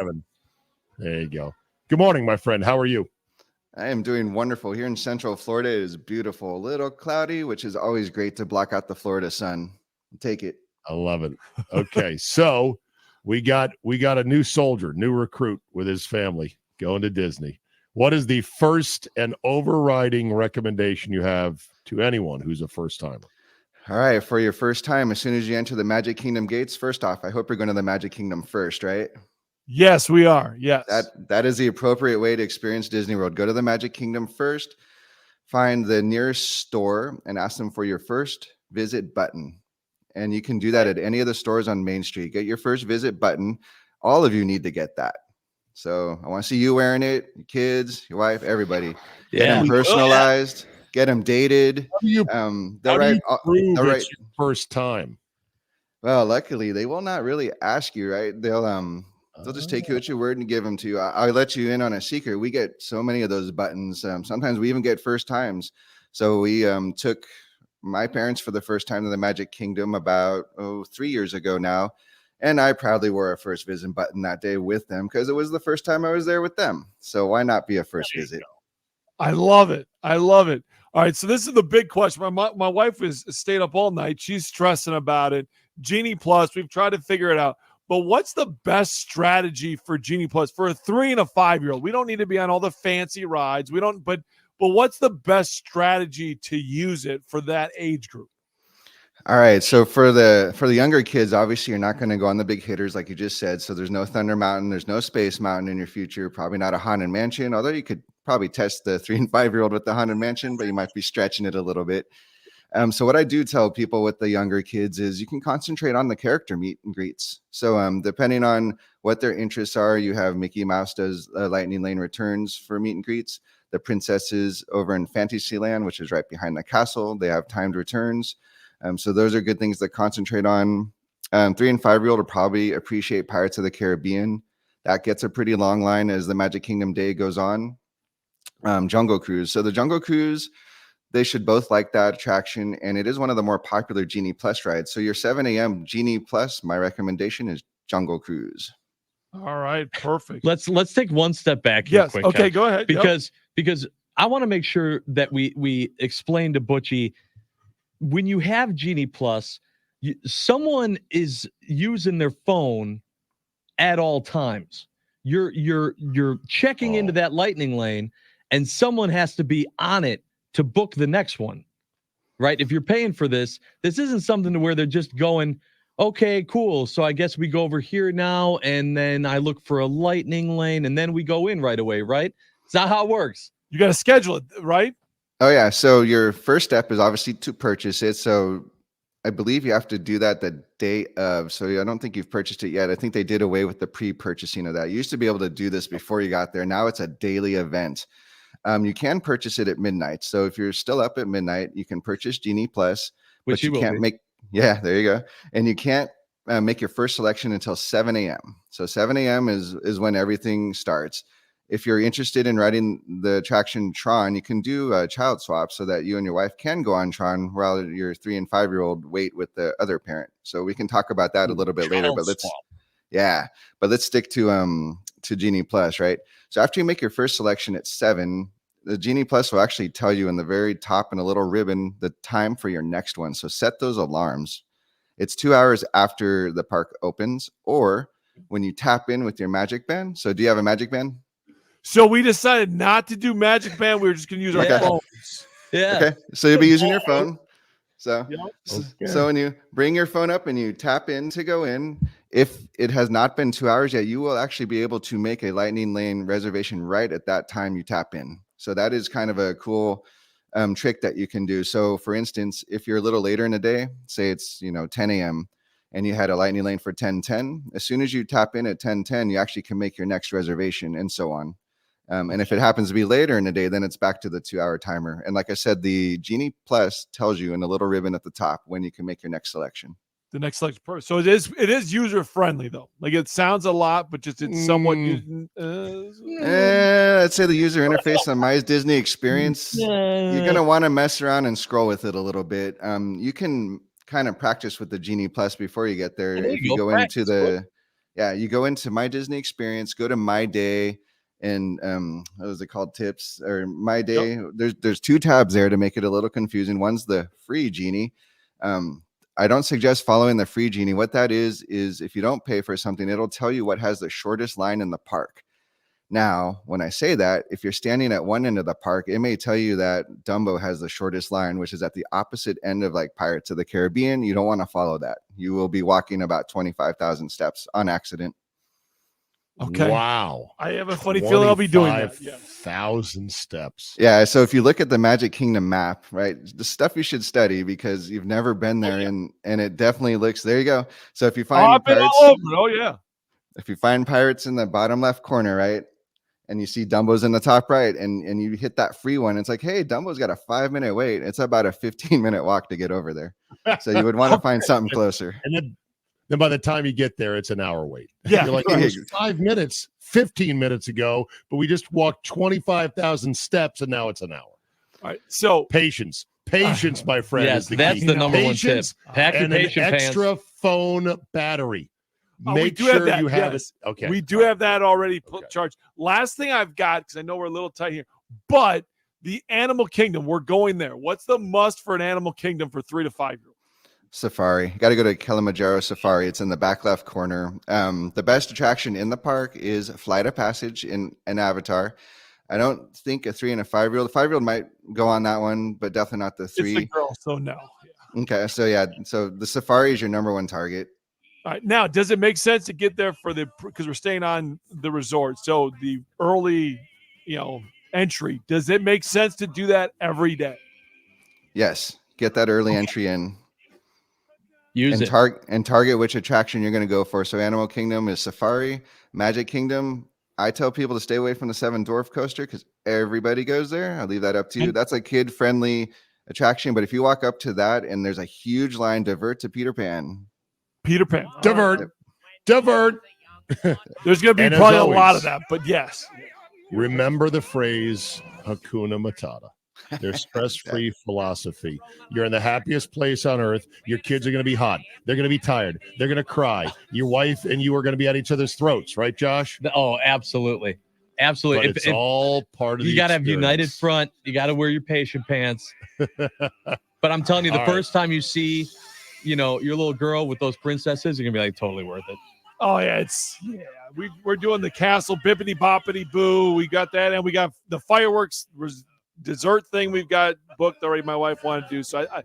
Kevin. There you go. Good morning, my friend. How are you? I am doing wonderful. Here in Central Florida, it is beautiful. A little cloudy, which is always great to block out the Florida sun. Take it. I love it. Okay, so we got a new soldier, new recruit with his family going to Disney. What is the first and overriding recommendation you have to anyone who's a first timer? All right, for your first time, as soon as you enter the Magic Kingdom gates, first off, I hope you're going to the Magic Kingdom first, right? Yes, we are. Yes. That is the appropriate way to experience Disney World. Go to the Magic Kingdom first, find the nearest store, and ask them for your first visit button. And you can do that at any of the stores on Main Street. Get your first visit button. All of you need to get that. So I want to see you wearing it, your kids, your wife, everybody. Get them personalized, get them dated. How do you prove it's your first time? Well, luckily, they will not really ask you, right? They'll just take you at your word and give them to you. I'll let you in on a secret. We get so many of those buttons. Sometimes we even get first times. So we took my parents for the first time to the Magic Kingdom about 3 years ago now. And I proudly wore a first visit button that day with them because it was the first time I was there with them. So why not be a first visit? I love it. I love it. All right, so this is the big question. My wife has stayed up all night. She's stressing about it. Genie Plus, we've tried to figure it out. But what's the best strategy for Genie Plus for a 3 and a 5-year-old? We don't need to be on all the fancy rides. But what's the best strategy to use it for that age group? All right. So for the younger kids, obviously you're not going to go on the big hitters like you just said. So there's no Thunder Mountain, there's no Space Mountain in your future, probably not a Haunted Mansion, although you could probably test the 3 and 5-year-old with the Haunted Mansion, but you might be stretching it a little bit. So what I do tell people with the younger kids is you can concentrate on the character meet and greets. So depending on what their interests are, you have Mickey Mouse does Lightning Lane returns for meet and greets. The princesses over in Fantasyland, which is right behind the castle, they have timed returns. So those are good things to concentrate on. 3 and 5-year-old will probably appreciate Pirates of the Caribbean. That gets a pretty long line as the Magic Kingdom day goes on. Jungle Cruise. So the Jungle Cruise, they should both like that attraction, and it is one of the more popular Genie Plus rides. So your 7 a.m. Genie Plus, my recommendation is Jungle Cruise. All right, perfect. Let's take one step back here. Yes. Quick, Okay, Kev, go ahead. Because I want to make sure that we explain to Butchie, when you have Genie Plus, someone is using their phone at all times. You're checking into that Lightning Lane, and someone has to be on it to book the next one, right? If you're paying for this isn't something to where they're just going, okay, cool. So I guess we go over here now, and then I look for a Lightning Lane, and then we go in right away, right? It's not how it works. You got to schedule it, right? Oh, yeah. So your first step is obviously to purchase it. So I believe you have to do that the day of. So I don't think you've purchased it yet. I think they did away with the pre-purchasing of that. You used to be able to do this before you got there. Now it's a daily event. You can purchase it at midnight. So if you're still up at midnight, you can purchase Genie Plus, but you can't make, there you go. And you can't make your first selection until 7 a.m. So 7 a.m. is when everything starts. If you're interested in riding the attraction Tron, you can do a child swap so that you and your wife can go on Tron while your 3 and 5-year-old wait with the other parent. So we can talk about that a little bit later, but let's stick to Genie Plus, right? So after you make your first selection at 7, the Genie Plus will actually tell you in the very top in a little ribbon the time for your next one. So set those alarms. It's 2 hours after the park opens, or when you tap in with your Magic Band. So do you have a Magic Band? So we decided not to do Magic Band. We were just going to use our phones. Yeah. Okay. So you'll be using your phone. So Okay. when you bring your phone up and you tap in to go in, if it has not been 2 hours yet, you will actually be able to make a Lightning Lane reservation right at that time you tap in. So that is kind of a cool trick that you can do. So for instance, if you're a little later in the day, say it's 10 a.m. and you had a Lightning Lane for 10:10, as soon as you tap in at 10:10, you actually can make your next reservation and so on. And if it happens to be later in the day, then it's back to the 2-hour timer. And like I said, the Genie Plus tells you in the little ribbon at the top when you can make your next selection. The next selection. So it is user friendly though. Like it sounds a lot, but just it's somewhat. I'd say the user interface on My Disney Experience, you're gonna want to mess around and scroll with it a little bit. You can kind of practice with the Genie Plus before you get there. If you go into the Yeah, you go into My Disney Experience, go to My Day, and what was it called? Tips or My Day. Yep. There's 2 tabs there to make it a little confusing. One's the free genie. I don't suggest following the free genie. What that is if you don't pay for something, it'll tell you what has the shortest line in the park. Now, when I say that, if you're standing at one end of the park, it may tell you that Dumbo has the shortest line, which is at the opposite end of like Pirates of the Caribbean. You don't want to follow that. You will be walking about 25,000 steps on accident. Okay. Wow. I have a funny feeling I'll be doing that. 5,000 steps. Yeah. So if you look at the Magic Kingdom map, right, the stuff you should study because you've never been there, and it definitely looks. There you go. So if you find pirates, if you find pirates in the bottom left corner, right, and you see Dumbo's in the top right, and you hit that free one, it's like, hey, Dumbo's got a 5-minute wait. It's about a 15-minute walk to get over there. So you would want to find something closer. And then by the time you get there, it's an hour wait. Yeah. You're like, it was 5 minutes, 15 minutes ago, but we just walked 25,000 steps and now it's an hour. All right. So patience, my friend. Yes, is the that's key. the number one tip. Pack your and patient an extra pants. phone battery. Make sure you have it. Okay. We do have that already charged. Last thing I've got, because I know we're a little tight here, but the Animal Kingdom, we're going there. What's the must for an Animal Kingdom for 3 to 5-year-olds? Safari. Got to go to Kilimanjaro Safari. It's in the back left corner. The best attraction in the park is Flight of Passage in an Avatar. I don't think a 3 and a 5-year-old. The 5-year-old might go on that one, but definitely not the 3. It's the girl, so no. Yeah. Okay, so yeah, so the Safari is your number 1 target. All right. Now, does it make sense to get there because we're staying on the resort? So the early, entry, does it make sense to do that every day? Yes. Get that early entry in. Use it. Target which attraction you're going to go for. So Animal Kingdom is Safari. Magic Kingdom, I tell people to stay away from the 7 Dwarf Coaster because everybody goes there. I'll leave that up to you. That's a kid-friendly attraction. But if you walk up to that and there's a huge line, divert to Peter Pan. Divert. There's going to be probably a lot of that, but yes. Remember the phrase Hakuna Matata. Their stress-free philosophy. You're in the happiest place on earth. Your kids are going to be hot. They're going to be tired. They're going to cry. Your wife and you are going to be at each other's throats, right, Josh? Oh, absolutely. Absolutely. But it's all part of you got to have united front. You got to wear your patient pants. But I'm telling you, the first time you see, your little girl with those princesses, you're going to be like totally worth it. Oh, yeah. We're doing the castle, bippity boppity boo. We got that. And we got the fireworks dessert thing we've got booked already. My wife wanted to do. So I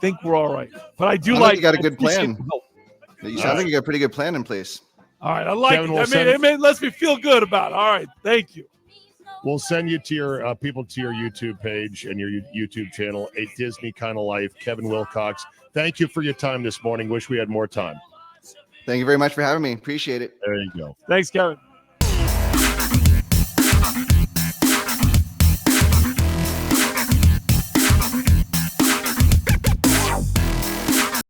think we're all right. But I do like. You got a good plan. You sound like you got a pretty good plan in place. All right. I like it. It lets me feel good about it. All right. Thank you. We'll send you to your people to your YouTube page and your YouTube channel, A Disney Kind of Life. Kevin Wilcox, thank you for your time this morning. Wish we had more time. Thank you very much for having me. Appreciate it. There you go. Thanks, Kevin.